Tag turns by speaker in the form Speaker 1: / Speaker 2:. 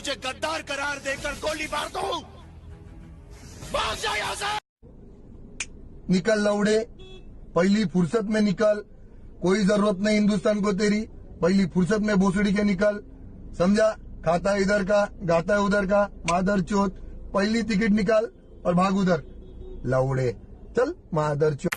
Speaker 1: तुझे गद्दार करार देकर गोली मार दूं। भाग जा यहाँ से।
Speaker 2: निकल लौड़े, पहली फुर्सत में निकल। कोई जरूरत नहीं हिंदुस्तान को तेरी, पहली फुर्सत में भोसड़ी के निकल। समझा? खाता है इधर का, गाता है उधर का, मादर चोत। पहली टिकट निकाल और भाग उधर लौड़े। चल मादर चोत।